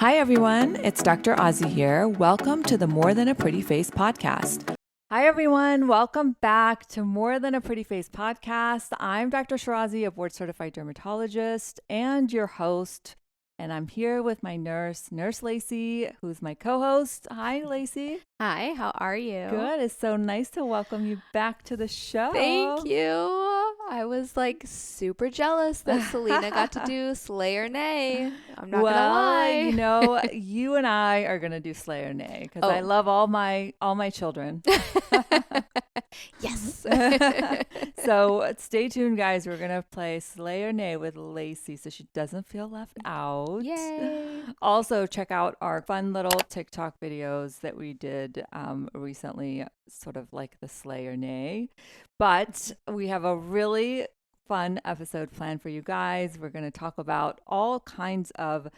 Hi, everyone. It's Dr. Ozzy here. Welcome to the More Than a Pretty Face podcast. Hi, everyone. Welcome back to More Than a Pretty Face podcast. I'm Dr. Shirazi, a board certified dermatologist and your host. And I'm here with my Nurse Lacie, who's my co-host. Hi, Lacie. Hi, how are you? Good. It's so nice to welcome you back to the show. Thank you. I was like super jealous that Selena got to do Slay or Nay. I'm not gonna lie. You know, you and I are gonna do Slay or Nay because I love all my children. Yes. So stay tuned, guys. We're gonna play Slay or Nay with Lacie so she doesn't feel left out. Yay. Also, check out our fun little TikTok videos that we did recently, sort of like the Slay or Nay. But we have a really fun episode planned for you guys. We're going to talk about all kinds of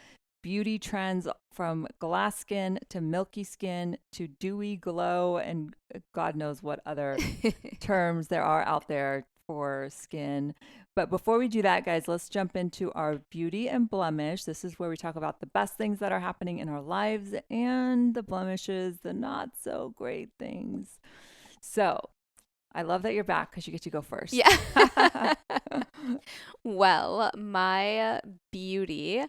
beauty trends, from glass skin to milky skin to dewy glow, and God knows what other terms there are out there for skin. But before we do that, guys, let's jump into our beauty and blemish. This is where we talk about the best things that are happening in our lives and the blemishes, the not so great things. So I love that you're back because you get to go first. Yeah. Well, my beauty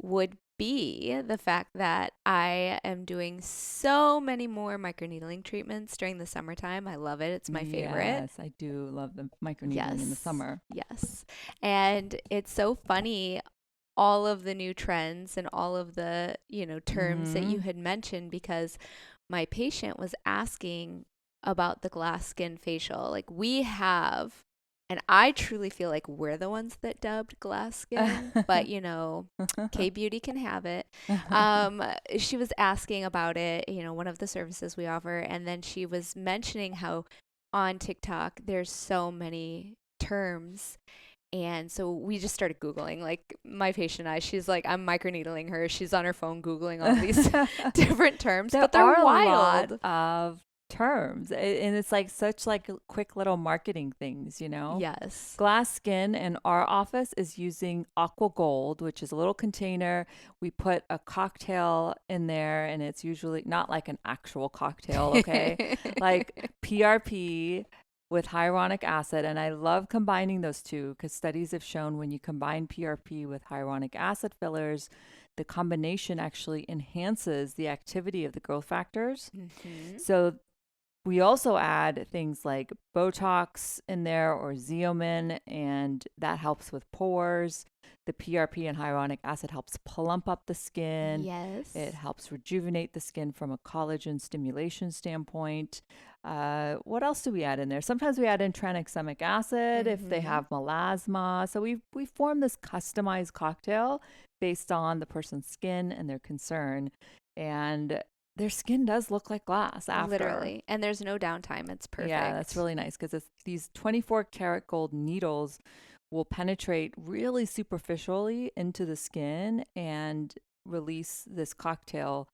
would be the fact that I am doing so many more microneedling treatments during the summertime. I love it. It's my favorite. Yes, I do love the microneedling in the summer. Yes. And it's so funny, all of the new trends and all of the, terms that you had mentioned, because my patient was asking about the glass skin facial. Like, we have, and I truly feel like we're the ones that dubbed glass skin, but K-Beauty can have it. She was asking about it, one of the services we offer, and then she was mentioning how on TikTok there's so many terms. And so we just started Googling, like my patient and I. She's like, I'm microneedling her. She's on her phone Googling all these different terms, but they're wild. A lot of terms, and it's like such like quick little marketing things, Yes. Glass skin in our office is using aqua gold, which is a little container. We put a cocktail in there, and it's usually not like an actual cocktail, okay? Like PRP with hyaluronic acid. And I love combining those two because studies have shown when you combine PRP with hyaluronic acid fillers, the combination actually enhances the activity of the growth factors. So we also add things like Botox in there or Xeomin, and that helps with pores. The PRP and hyaluronic acid helps plump up the skin. Yes. It helps rejuvenate the skin from a collagen stimulation standpoint. What else do we add in there? Sometimes we add in tranexamic acid if they have melasma. So we form this customized cocktail based on the person's skin and their concern. And their skin does look like glass after. Literally. And there's no downtime. It's perfect. Yeah, that's really nice because these 24 karat gold needles will penetrate really superficially into the skin and release this cocktail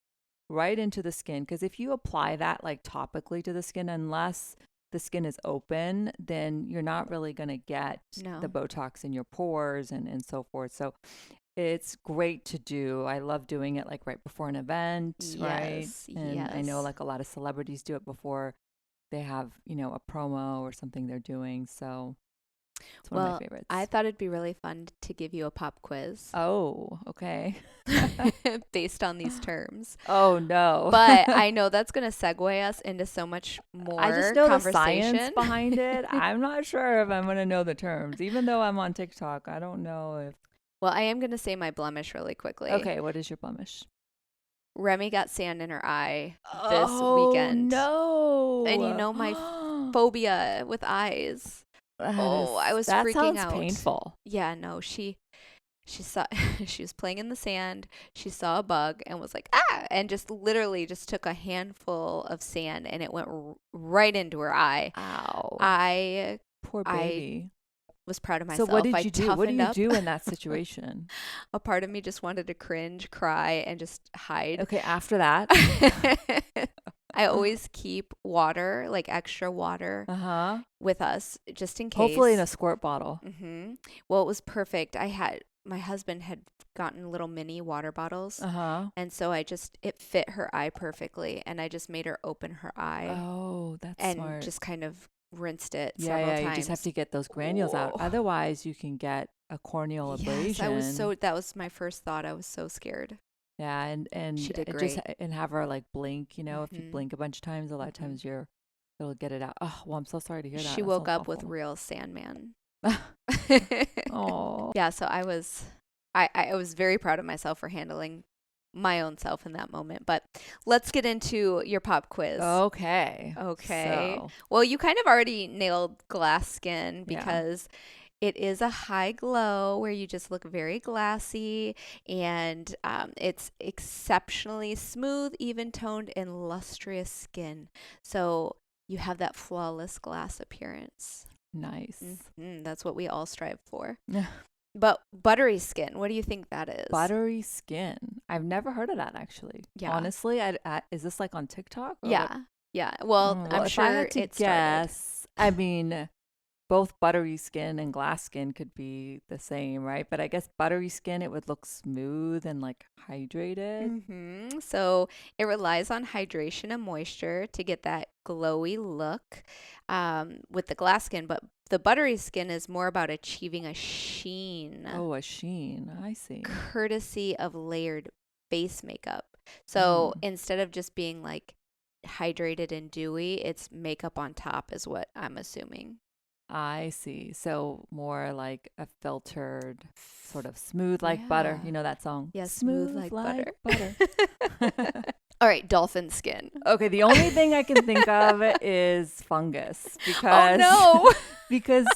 right into the skin. Because if you apply that like topically to the skin, unless the skin is open, then you're not really going to get the Botox in your pores and so forth. So it's great to do. I love doing it like right before an event, right? And I know like a lot of celebrities do it before they have, a promo or something they're doing. So it's one of my favorites. I thought it'd be really fun to give you a pop quiz. Oh, okay. Based on these terms. Oh, no. But I know that's going to segue us into so much more I just know conversation. The science behind it. I'm not sure if I'm going to know the terms. Even though I'm on TikTok, I don't know if. Well, I am going to say my blemish really quickly. Okay, what is your blemish? Remy got sand in her eye this weekend. Oh, no. And my phobia with eyes. I was freaking out. That sounds painful. Yeah, no, she saw, she was playing in the sand. She saw a bug and was like, ah, and just literally just took a handful of sand and it went right into her eye. Ow. Poor baby. Was proud of myself. So what did you do? What do you do in that situation? A part of me just wanted to cringe, cry, and just hide. Okay, after that. I always keep water, like extra water, with us, just in case. Hopefully in a squirt bottle. Well, it was perfect. I had my husband had gotten little mini water bottles. Uh-huh. And so it fit her eye perfectly. And I just made her open her eye Oh, that's and smart. just kind of rinsed it Yeah, several yeah, times. you just have to get those granules out. Whoa. Otherwise, you can get a corneal abrasion. That was my first thought. I was so scared. Yeah, and She did it great. and have her like blink, if you Mhm. blink a bunch of times, a lot of Mhm. times it'll get it out. Oh, well, I'm so sorry to hear that. She That woke sounds up with awful. real Sandman. Oh. Yeah, so I was very proud of myself for handling my own self in that moment. But let's get into your pop quiz. Okay. Okay. So, Well, you kind of already nailed glass skin yeah. because it is a high glow where you just look very glassy, and it's exceptionally smooth, even toned, and lustrous skin. So you have that flawless glass appearance. Nice. That's what we all strive for. But buttery skin, what do you think that is? Buttery skin. I've never heard of that actually. Yeah. Honestly, is this like on TikTok? Or Yeah. Yeah. Well, I'm if sure I had to it started. guess, I mean, both buttery skin and glass skin could be the same, right? But I guess buttery skin, it would look smooth and like hydrated. So it relies on hydration and moisture to get that glowy look with the glass skin, but the buttery skin is more about achieving a sheen. Oh, a sheen. I see. Courtesy of layered base makeup. So instead of just being like hydrated and dewy, it's makeup on top is what I'm assuming. I see. So more like a filtered, sort of smooth like butter. Yeah. You know that song? Yeah, smooth like butter. All right, dolphin skin. Okay, the only thing I can think of is fungus because Oh no. because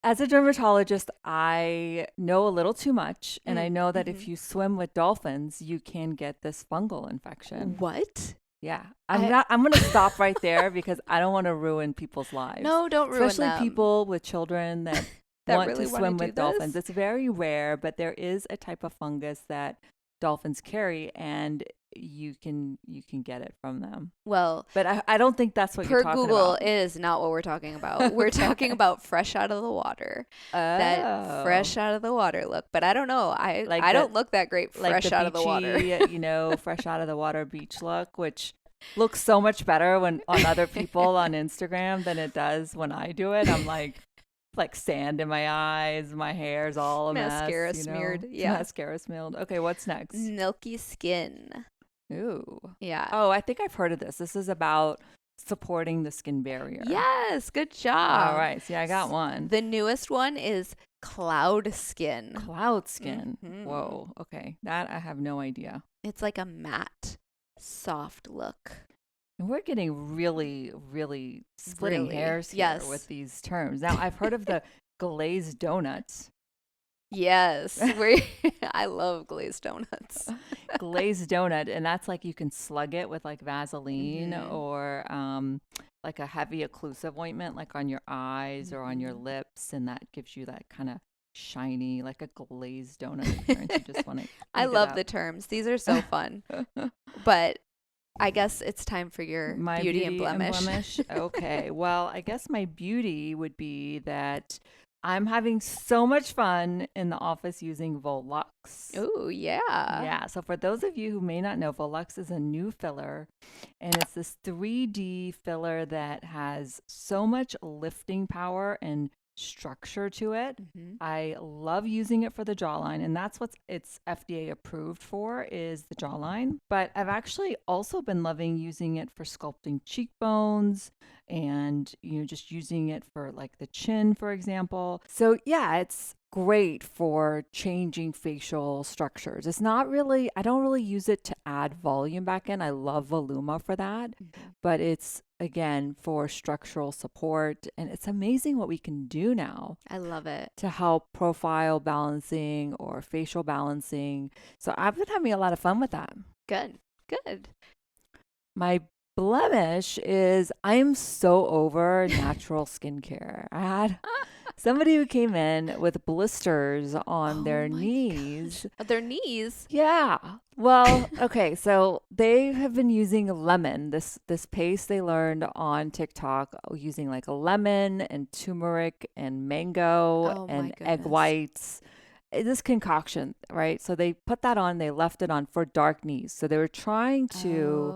as a dermatologist, I know a little too much, and I know that if you swim with dolphins, you can get this fungal infection. What? Yeah. I'm going to stop right there because I don't want to ruin people's lives. No, don't ruin Especially them. people with children that want really to wanna swim do with dolphins. this? It's very rare, but there is a type of fungus that dolphins carry, and you can get it from them. Well, but I don't think that's what per you're talking Google, about. it is not what we're talking about. We're talking about fresh out of the water. That fresh out of the water look. But I don't know. I don't look that great fresh like out of the water. Fresh out of the water beach look, which looks so much better when on other people on Instagram than it does when I do it. I'm like sand in my eyes, my hair's all a Mascara mess, smeared. Yeah. Mascara smeared. Okay, what's next? Milky skin. Ooh. Yeah. Oh, I think I've heard of this. This is about supporting the skin barrier. Yes, good job. All right. See, I got one. The newest one is cloud skin. Cloud skin. Whoa. Okay. That I have no idea. It's like a matte, soft look. And we're getting really, really splitting hairs here with these terms. Now, I've heard of the glazed donuts. Yes. I love glazed donuts. Glazed donut. And that's like you can slug it with like Vaseline or like a heavy occlusive ointment like on your eyes or on your lips. And that gives you that kind of shiny, like a glazed donut appearance. You just want to I love the terms. These are so fun. But I guess it's time for your beauty and blemish. Okay. Well, I guess my beauty would be that I'm having so much fun in the office using Volux. Oh, yeah. Yeah. So for those of you who may not know, Volux is a new filler, and it's this 3D filler that has so much lifting power and structure to it. I love using it for the jawline, and that's what it's FDA approved for, is the jawline. But I've actually also been loving using it for sculpting cheekbones and just using it for like the chin, for example. So yeah, it's great for changing facial structures. It's not really, I don't really use it to add volume back in. I love Voluma for that, but it's again for structural support, and it's amazing what we can do now. I love it. To help profile balancing or facial balancing. So I've been having a lot of fun with that. Good. My blemish is I'm so over natural skincare. I had somebody who came in with blisters on their knees. Their knees? Yeah. Well, okay. So they have been using lemon, this paste they learned on TikTok, using like a lemon and turmeric and mango and egg whites this concoction, right? So they put that on, they left it on for dark knees. So they were trying to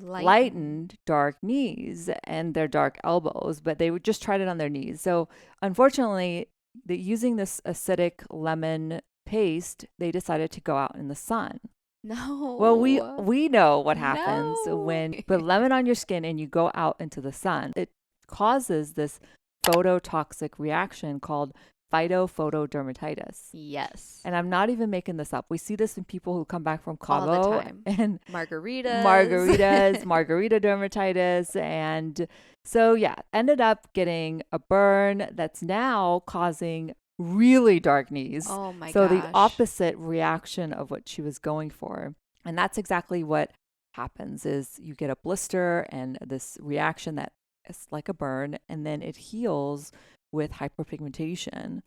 lighten dark knees and their dark elbows, but they would just tried it on their knees. So unfortunately, using this acidic lemon paste, they decided to go out in the sun. No. Well, we know what happens No. when you put lemon on your skin and you go out into the sun. It causes this phototoxic reaction called phytophotodermatitis. Yes. And I'm not even making this up. We see this in people who come back from Cabo all the time. and margarita dermatitis. And so, yeah, ended up getting a burn that's now causing really dark knees. Oh my gosh. So the opposite reaction of what she was going for. And that's exactly what happens is you get a blister and this reaction that is like a burn, and then it heals with hyperpigmentation.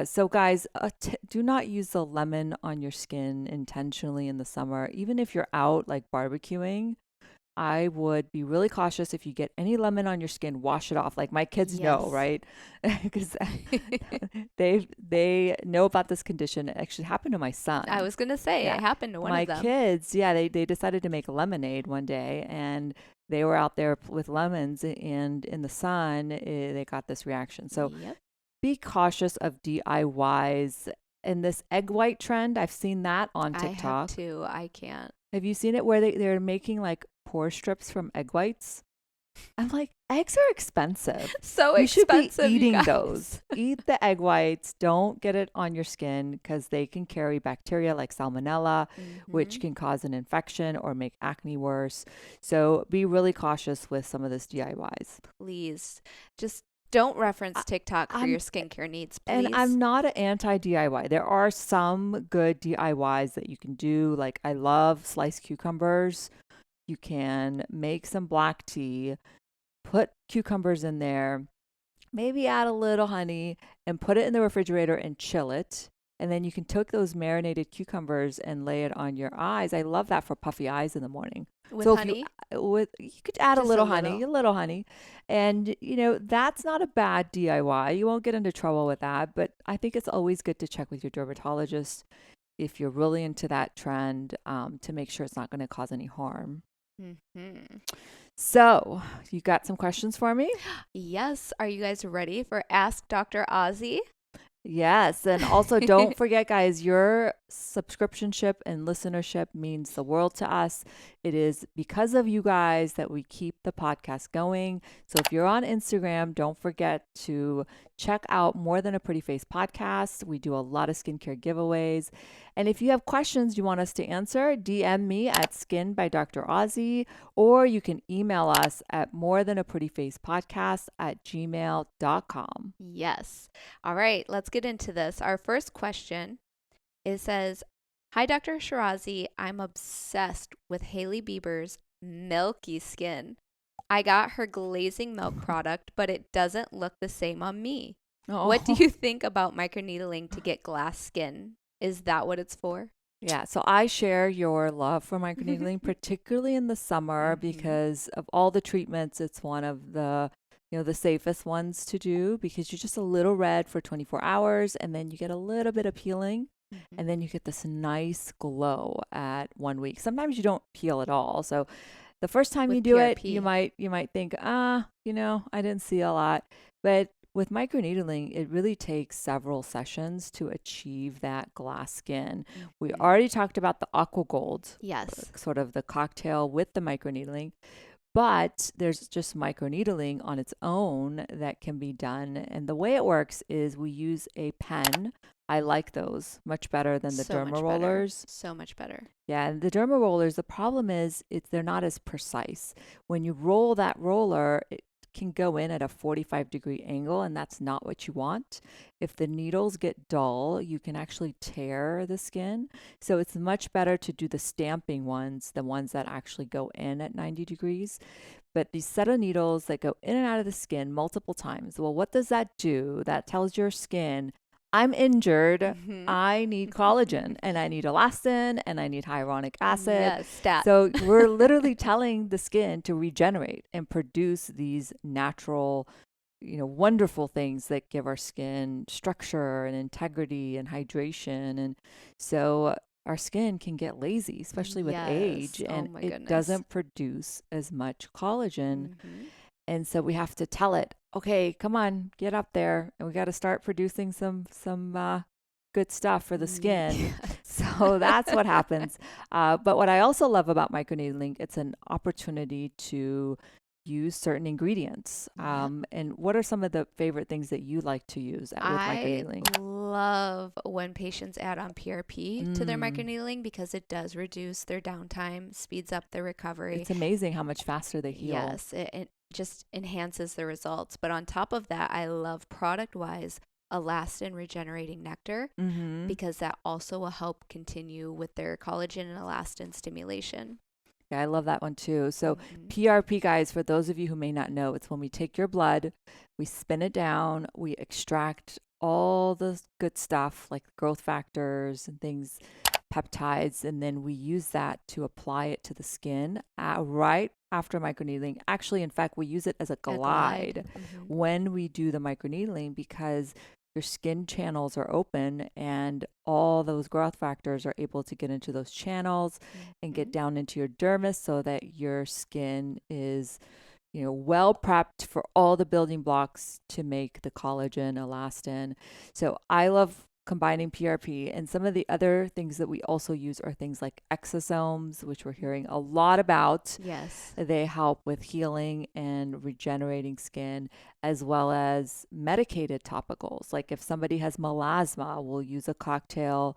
So guys, do not use the lemon on your skin intentionally in the summer. Even if you're out like barbecuing, I would be really cautious. If you get any lemon on your skin, wash it off. Like my kids know, right? Because they know about this condition. It actually happened to my son. I was going to say, it happened to one of them. My kids, they decided to make lemonade one day, and they were out there with lemons, and in the sun, they got this reaction. So be cautious of DIYs. And this egg white trend, I've seen that on TikTok. I have too. I can't. Have you seen it where they're making like pore strips from egg whites? I'm like, eggs are expensive. So you expensive. Should be eating those. Eat the egg whites. Don't get it on your skin because they can carry bacteria like salmonella, which can cause an infection or make acne worse. So be really cautious with some of this DIYs. Please, just don't reference TikTok for your skincare needs, please. And I'm not an anti-DIY. There are some good DIYs that you can do. Like I love sliced cucumbers. You can make some black tea, put cucumbers in there, maybe add a little honey and put it in the refrigerator and chill it. And then you can take those marinated cucumbers and lay it on your eyes. I love that for puffy eyes in the morning. With honey? You could add Just a little honey. And, that's not a bad DIY. You won't get into trouble with that. But I think it's always good to check with your dermatologist if you're really into that trend to make sure it's not going to cause any harm. So, you got some questions for me? Yes. Are you guys ready for Ask Dr. Ozzy? Yes. And also don't forget, guys, your subscriptionship and listenership means the world to us. It is because of you guys that we keep the podcast going. So if you're on Instagram, don't forget to check out More Than a Pretty Face podcast. We do a lot of skincare giveaways. And if you have questions you want us to answer, DM me at Skin by Dr. Ozzy, or you can email us at morethanaprettyfacepodcast@gmail.com. Yes. All right, let's get into this. Our first question, it says, "Hi, Dr. Shirazi. I'm obsessed with Hailey Bieber's milky skin. I got her glazing milk product, but it doesn't look the same on me. What do you think about microneedling to get glass skin? Is that what it's for?" Yeah, so I share your love for microneedling, particularly in the summer, because of all the treatments, it's one of the the safest ones to do because you're just a little red for 24 hours and then you get a little bit of peeling and then you get this nice glow at 1 week. Sometimes you don't peel at all. So the first time you do PRP. it, you might think, I didn't see a lot. But with microneedling, it really takes several sessions to achieve that glass skin. We already talked about the aqua gold. Yes. Sort of the cocktail with the microneedling. But there's just microneedling on its own that can be done. And the way it works is we use a pen. I like those much better than the derma rollers. So much better. Yeah, and the derma rollers, the problem is they're not as precise. When you roll that roller, it can go in at a 45-degree angle, and that's not what you want. If the needles get dull, you can actually tear the skin. So it's much better to do the stamping ones, the ones that actually go in at 90 degrees. But these set of needles that go in and out of the skin multiple times, well, what does that do? That tells your skin, I'm injured. I need collagen and I need elastin and I need hyaluronic acid. Yes, stat. So we're literally telling the skin to regenerate and produce these natural wonderful things that give our skin structure and integrity and hydration. And so our skin can get lazy, especially with age, Yes. Oh and my it goodness. doesn't produce as much collagen. Mm-hmm. And so we have to tell it, okay, come on, get up there, and we got to start producing some good stuff for the skin. Yes. So that's what happens. But what I also love about microneedling, it's an opportunity to use certain ingredients. Yep. And what are some of the favorite things that you like to use with I microneedling? love when patients add on PRP to their Mm, microneedling because it does reduce their downtime, speeds up their recovery. it's amazing how much faster they heal. Yes, it just enhances the results. But on top of that, I love product wise elastin regenerating nectar Mm-hmm. because that also will help continue with their collagen and elastin stimulation. Yeah, I love that one too. So, Hmm. PRP, guys, for those of you who may not know, it's when we take your blood, we spin it down, we extract all the good stuff like growth factors and things, peptides, and then we use that to apply it to the skin right after microneedling. Actually, in fact, we use it as a A glide. glide Hmm. when we do the microneedling because your skin channels are open and all those growth factors are able to get into those channels and get Hmm. down into your dermis so that your skin is well prepped for all the building blocks to make the collagen, elastin. So I love combining PRP, and some of the other things that we also use are things like exosomes, which we're hearing a lot about. Yes. They help with healing and regenerating skin, as well as medicated topicals. Like if somebody has melasma, we'll use a cocktail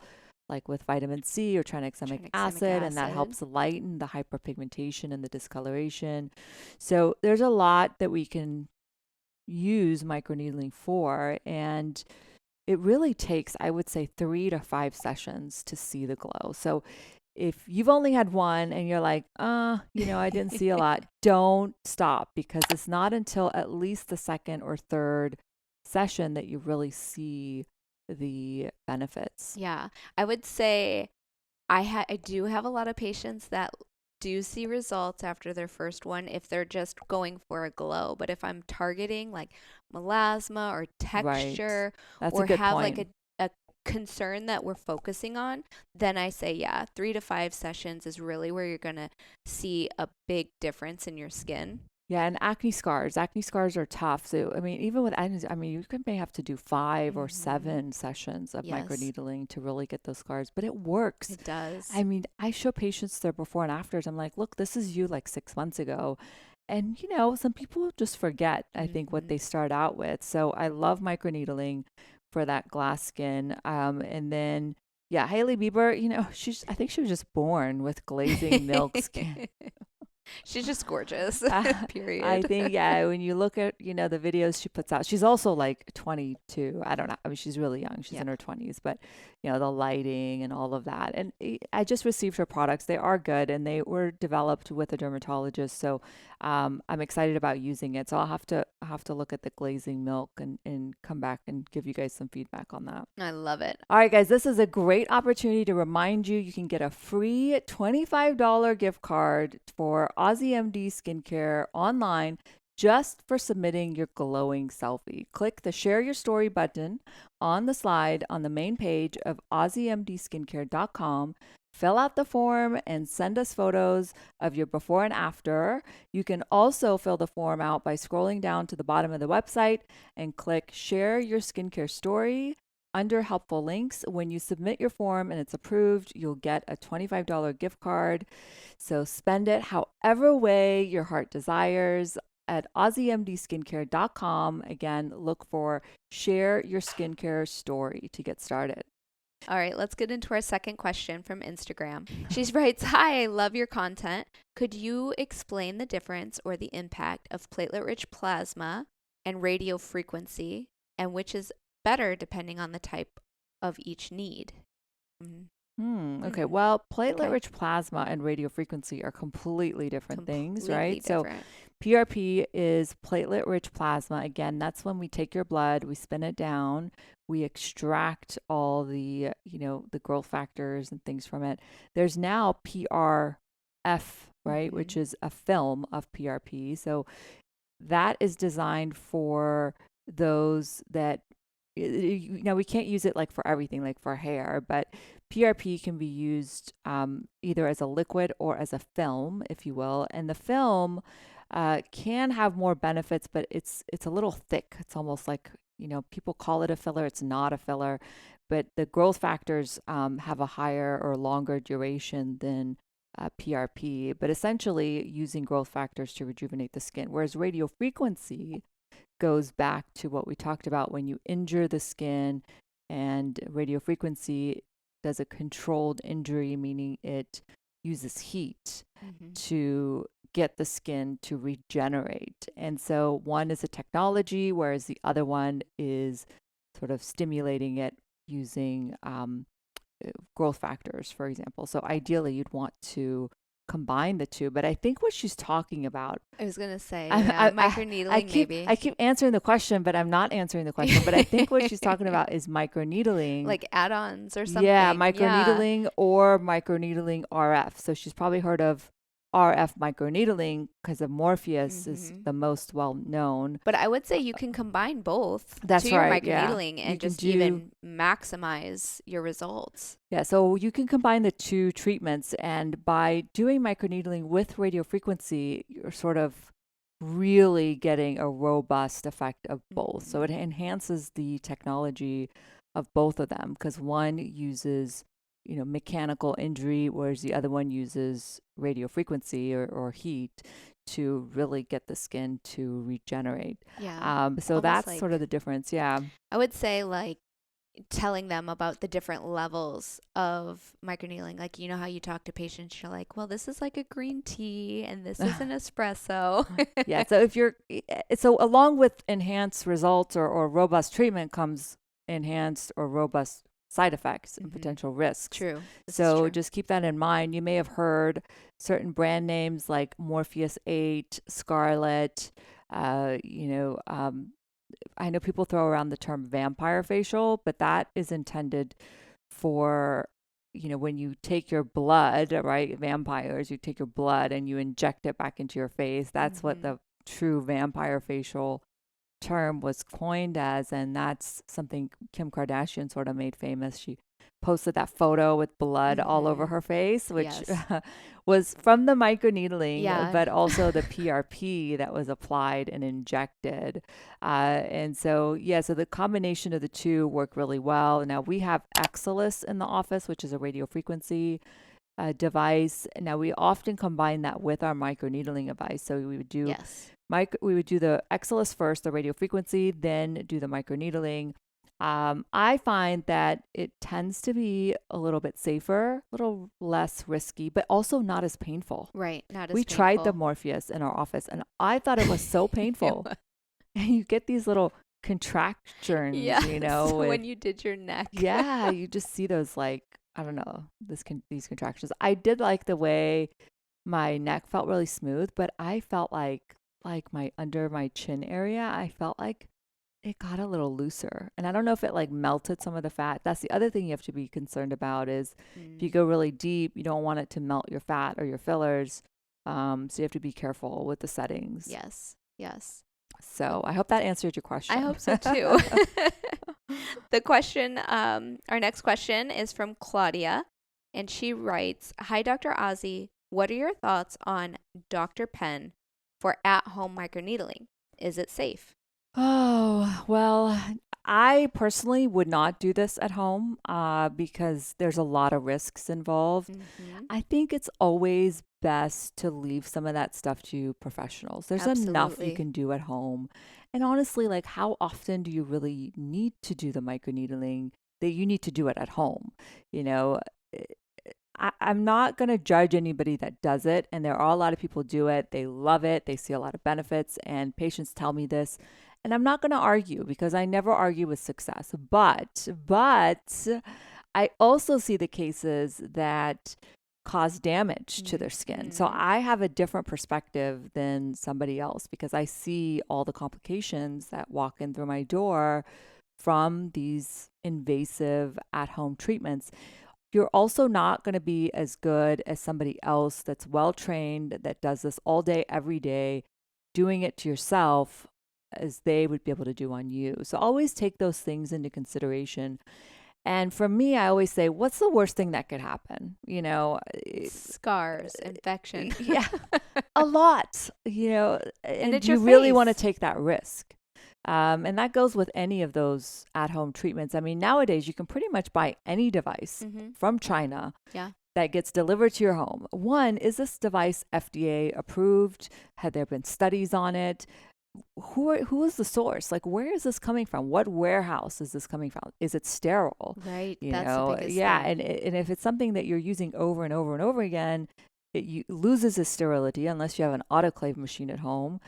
like with vitamin C or tranexamic Tranexamic acid, and that acid. helps lighten the hyperpigmentation and the discoloration. So there's a lot that we can use microneedling for, and it really takes, I would say, 3 to 5 sessions to see the glow. So if you've only had one and you're like, I didn't see a lot, don't stop because it's not until at least the second or third session that you really see the benefits. Yeah. I would say I do have a lot of patients that do see results after their first one if they're just going for a glow. But if I'm targeting like melasma or Right. texture That's a or good have like point. a concern that we're focusing on, then I say, yeah, 3 to 5 sessions is really where you're going to see a big difference in your skin. Yeah, and acne scars. Acne scars are tough. So, I mean, even with acne, I mean, may have to do 5 or Hmm. 7 sessions of Yes, microneedling to really get those scars, but it works. it does. I mean, I show patients their before and afters. I'm like, look, this is you like 6 months ago. And, some people just forget, I think, what Hmm. they start out with. So I love microneedling for that glass skin. And then, yeah, Hailey Bieber, I think she was just born with glazing milk skin. She's just gorgeous. I Period. think, yeah, when you look at, the videos she puts out, she's also like 22. I don't know. I mean, she's really young. She's Yeah. in her 20s, but, the lighting and all of that. And I just received her products. They are good and they were developed with a dermatologist. So I'm excited about using it. So I'll have to look at the glazing milk and come back and give you guys some feedback on that. I love it. All right, guys, this is a great opportunity to remind you you can get a free $25 gift card for Aussie MD Skincare online just for submitting your glowing selfie. Click the Share Your Story button on the slide on the main page of AussieMDSkincare.com. Fill out the form and send us photos of your before and after. You can also fill the form out by scrolling down to the bottom of the website and click Share Your Skincare Story. Under helpful links, when you submit your form and it's approved, you'll get a $25 gift card. So spend it however way your heart desires at AussieMDSkincare.com. Again, look for Share Your Skincare Story to get started. All right, let's get into our second question from Instagram. She writes, "Hi, I love your content. Could you explain the difference or the impact of platelet-rich plasma and radio frequency, and which is better depending on the type of each need?" Mm. Okay. Hmm. Well, Okay. platelet-rich plasma and radiofrequency are completely different things, Completely right? So different. PRP is platelet-rich plasma. Again, that's when we take your blood, we spin it down, we extract all the growth factors and things from it. There's now PRF, right, Hmm. which is a film of PRP. So that is designed for those that now we can't use it like for everything, like for hair, but PRP can be used either as a liquid or as a film, if you will. And the film can have more benefits, but it's a little thick. It's almost like, people call it a filler. It's not a filler, but the growth factors have a higher or longer duration than PRP. But essentially, using growth factors to rejuvenate the skin, whereas radio frequency goes back to what we talked about when you injure the skin, and radio frequency does a controlled injury, meaning it uses heat to get the skin to regenerate. And so one is a technology, whereas the other one is sort of stimulating it using growth factors, for example. So ideally, you'd want to combine the two, but I think what she's talking about, I was gonna say I microneedling, maybe. I keep answering the question, but I'm not answering the question. But I think what she's talking about is microneedling, like add-ons or something. yeah, microneedling or microneedling RF. So she's probably heard of RF microneedling because of Morpheus is the most well known. But I would say you can combine both. That's to your right, microneedling yeah. and just even maximize your results. Yeah, so you can combine the two treatments, and by doing microneedling with radiofrequency, you're sort of really getting a robust effect of both. So it enhances the technology of both of them, because one uses mechanical injury, whereas the other one uses radio frequency or heat to really get the skin to regenerate. Yeah. So that's sort of the difference. Yeah. I would say like telling them about the different levels of microneedling. Like, how you talk to patients, you're like, well, this is like a green tea and this is an espresso. Yeah. So along with enhanced results or robust treatment comes enhanced or robust side effects and potential risks. True. So just keep that in mind. You may have heard certain brand names like Morpheus 8, Scarlet. I know people throw around the term vampire facial, but that is intended for, when you take your blood, right? Vampires, you take your blood and you inject it back into your face. That's what the true vampire facial term was coined as, and that's something Kim Kardashian sort of made famous. She posted that photo with blood all over her face, which was from the microneedling, but also the PRP that was applied and injected. And so, so the combination of the two work really well. Now we have Exelis in the office, which is a radiofrequency device. Now we often combine that with our microneedling device. So we would do we would do the Exelis first, the radiofrequency, then do the microneedling. I find that it tends to be a little bit safer, a little less risky, but also not as painful. Right, not as painful. We tried the Morpheus in our office, and I thought it was so painful. And you get these little contractions, when you did your neck. Yeah, you just see those, like, I don't know, these contractions. I did like the way my neck felt really smooth, but I felt like my under my chin area, I felt like it got a little looser. And I don't know if it like melted some of the fat. That's the other thing you have to be concerned about is if you go really deep, you don't want it to melt your fat or your fillers. So you have to be careful with the settings. Yes. So I hope that answered your question. I hope so too. The question, our next question is from Claudia, and she writes, "Hi, Dr. Ozzy. What are your thoughts on Dr. Pen for at-home microneedling? Is it safe?" Oh, well, I personally would not do this at home because there's a lot of risks involved. I think it's always best to leave some of that stuff to professionals. There's enough you can do at home. And honestly, like, how often do you really need to do the microneedling that you need to do it at home? I'm not going to judge anybody that does it. And there are a lot of people do it. They love it. They see a lot of benefits. And patients tell me this. And I'm not going to argue because I never argue with success. But I also see the cases that cause damage to their skin. So I have a different perspective than somebody else because I see all the complications that walk in through my door from these invasive at-home treatments. You're also not going to be as good as somebody else that's well-trained, that does this all day, every day, doing it to yourself as they would be able to do on you. So always take those things into consideration. And for me, I always say, what's the worst thing that could happen? Scars, infection. Yeah, a lot, And and it's you your really want to face. take that risk. And that goes with any of those at-home treatments. I mean, nowadays you can pretty much buy any device from China Yeah. that gets delivered to your home. One, is this device FDA approved? Have there been studies on it? Who is the source? Like, where is this coming from? What warehouse is this coming from? Is it sterile? Right. That's the biggest Yeah. thing. And if it's something that you're using over and over and over again, loses its sterility unless you have an autoclave machine at home.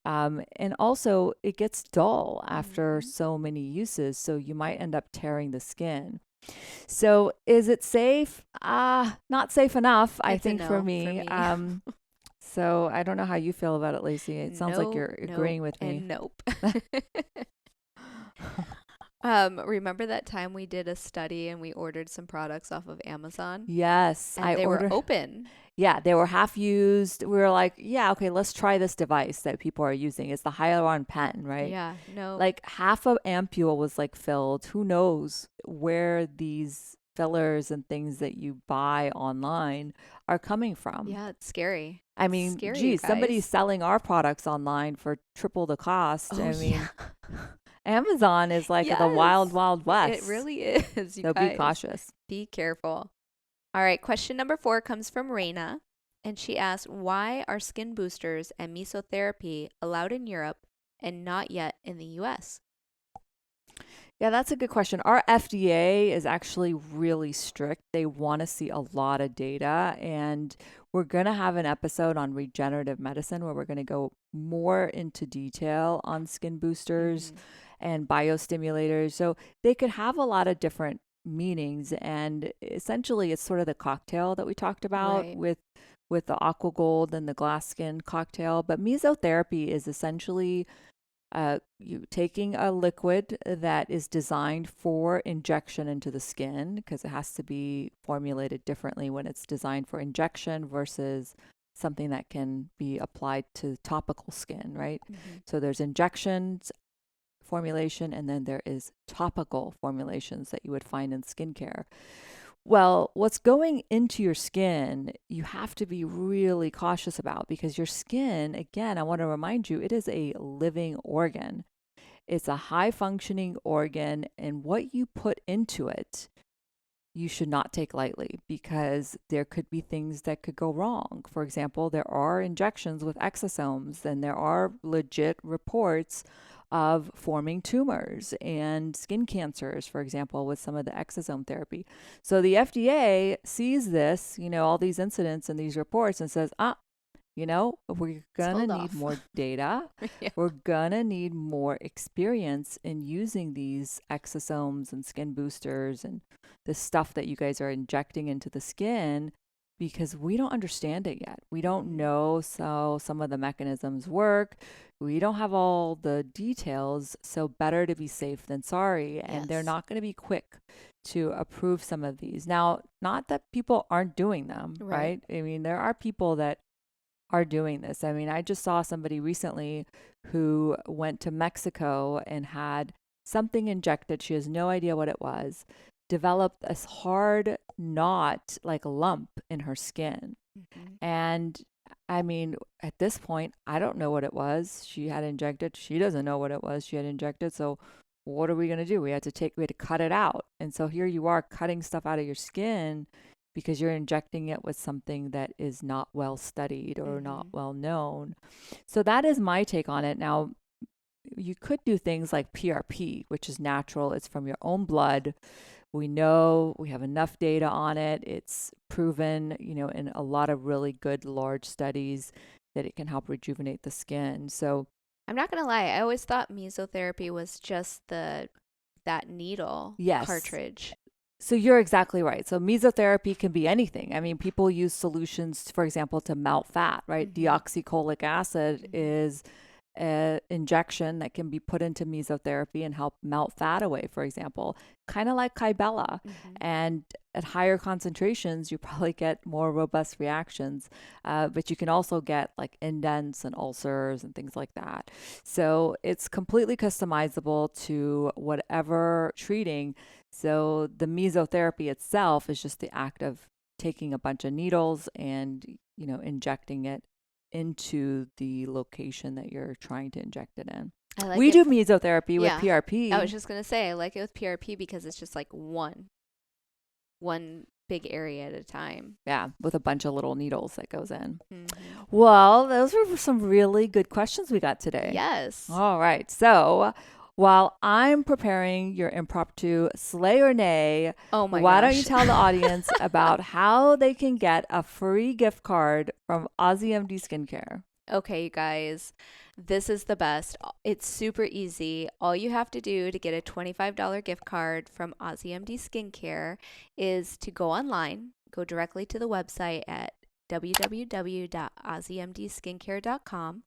And also, it gets dull after so many uses, so you might end up tearing the skin. So, is it safe? Not safe enough, I It's a think, no for for me. me. So I don't know how you feel about it, Lacie. It sounds like you're agreeing with me. And nope. Remember that time we did a study and we ordered some products off of Amazon? Yes, And they were open. Yeah, they were half used. We were like, yeah, okay, let's try this device that people are using. It's the hyaluron pen, right? Yeah, no. Like half of ampule was like filled. Who knows where these fillers and things that you buy online are coming from? Yeah, it's scary. I mean, Scary, geez, somebody's guys. selling our products online for triple the cost. Oh, I mean, yeah. Amazon is like the wild, Yes, wild west. it really is, you So be guys. cautious. Be careful. All right, question number 4 comes from Reina, and she asked, why are skin boosters and mesotherapy allowed in Europe and not yet in the US? Yeah, that's a good question. Our FDA is actually really strict. They want to see a lot of data. And we're going to have an episode on regenerative medicine where we're going to go more into detail on skin boosters and biostimulators. So they could have a lot of different meanings. And essentially, it's sort of the cocktail that we talked about Right. with the aqua gold and the glass skin cocktail. But mesotherapy is essentially you taking a liquid that is designed for injection into the skin, because it has to be formulated differently when it's designed for injection versus something that can be applied to topical skin, right? So there's injections formulation, and then there is topical formulations that you would find in skincare. Well, what's going into your skin, you have to be really cautious about, because your skin, again, I want to remind you, it is a living organ. It's a high functioning organ, and what you put into it, you should not take lightly, because there could be things that could go wrong. For example, there are injections with exosomes, and there are legit reports of forming tumors and skin cancers, for example, with some of the exosome therapy. So the FDA sees this, all these incidents and these reports, and says, we're going to need more data. Yeah. We're going to need more experience in using these exosomes and skin boosters and the stuff that you guys are injecting into the skin, because we don't understand it yet. We don't know how some of the mechanisms work. We don't have all the details, so better to be safe than sorry. And they're Yes. not going to be quick to approve some of these. Now, not that people aren't doing them, right? I mean, there are people that are doing this. I mean, I just saw somebody recently who went to Mexico and had something injected. She has no idea what it was. Developed this hard knot, like a lump in her skin. And I mean, at this point, I don't know what it was. She had injected. She doesn't know what it was she had injected. So what are we going to do? We had to cut it out. And so here you are cutting stuff out of your skin because you're injecting it with something that is not well studied or not well known. So that is my take on it. Now, you could do things like PRP, which is natural. It's from your own blood. We know, we have enough data on it. It's proven, in a lot of really good large studies that it can help rejuvenate the skin. So I'm not going to lie. I always thought mesotherapy was just that needle cartridge. So you're exactly right. So mesotherapy can be anything. I mean, people use solutions, for example, to melt fat, right? Deoxycholic acid is injection that can be put into mesotherapy and help melt fat away, for example, kind of like Kybella. And at higher concentrations, you probably get more robust reactions, but you can also get like indents and ulcers and things like that. So it's completely customizable to whatever treating. So the mesotherapy itself is just the act of taking a bunch of needles and, injecting it into the location that you're trying to inject it in. We do mesotherapy with PRP. I was just going to say, I like it with PRP because it's just like one big area at a time. Yeah, with a bunch of little needles that goes in. Well, those were some really good questions we got today. Yes. All right. So while I'm preparing your impromptu slay or nay, why don't you tell the audience about how they can get a free gift card from AussieMD Skincare? Okay, you guys, this is the best. It's super easy. All you have to do to get a $25 gift card from AussieMD Skincare is to go online, go directly to the website at www.aussiemdskincare.com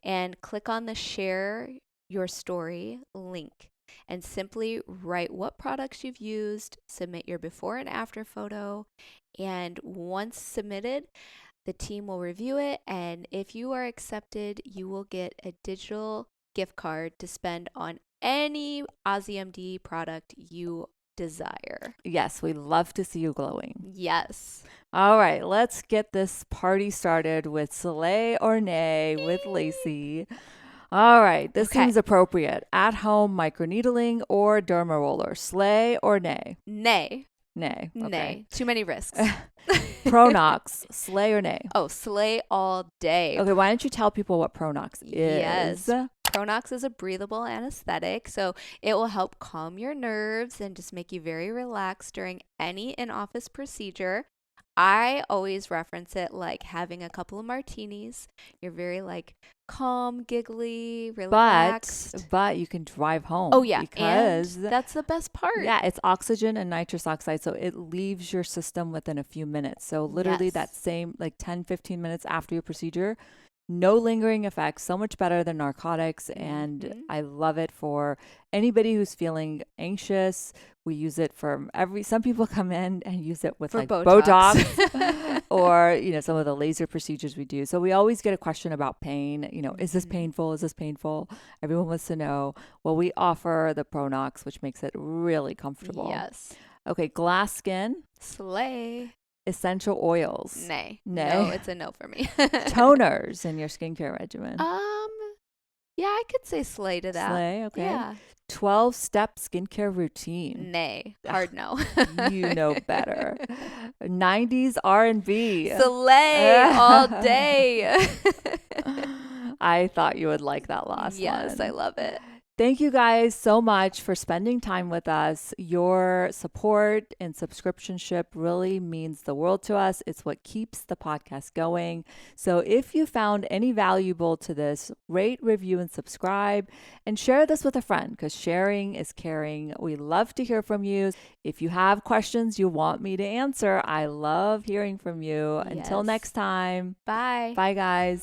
and click on the share your story link and simply write what products you've used, submit your before and after photo, and once submitted, the team will review it, and if you are accepted, you will get a digital gift card to spend on any AussieMD product you desire. Yes, we love to see you glowing. Yes. All right, let's get this party started with slay or nay with Lacie. All right, this seems appropriate. At home microneedling or derma roller, slay or nay? Nay. Nay. Okay. Nay. Too many risks. Pronox, slay or nay? Oh, slay all day. Okay, why don't you tell people what Pronox is? Yes. Pronox is a breathable anesthetic, so it will help calm your nerves and just make you very relaxed during any in-office procedure. I always reference it like having a couple of martinis. You're very like calm, giggly, relaxed. But you can drive home. Oh, yeah. Because and that's the best part. Yeah, it's oxygen and nitrous oxide. So it leaves your system within a few minutes. So literally that same like 10, 15 minutes after your procedure, no lingering effects, so much better than narcotics. And I love it for anybody who's feeling anxious. We use it for some people come in and use it with for like Botox. or, some of the laser procedures we do. So we always get a question about pain. Is this painful? Is this painful? Everyone wants to know. Well, we offer the Pronox, which makes it really comfortable. Yes. Okay. Glass skin. Slay. Essential oils. Nay. Nay. No, it's a no for me. Toners in your skincare regimen. Yeah, I could say slay to that. Slay, okay. Yeah. 12-step skincare routine. Nay. Hard no. You know better. 90s R&B. Slay all day. I thought you would like that last one. Yes, I love it. Thank you guys so much for spending time with us. Your support and subscriptionship really means the world to us. It's what keeps the podcast going. So if you found any valuable to this, rate, review, and subscribe, and share this with a friend because sharing is caring. We love to hear from you. If you have questions you want me to answer, I love hearing from you. Until next time. Bye. Bye, guys.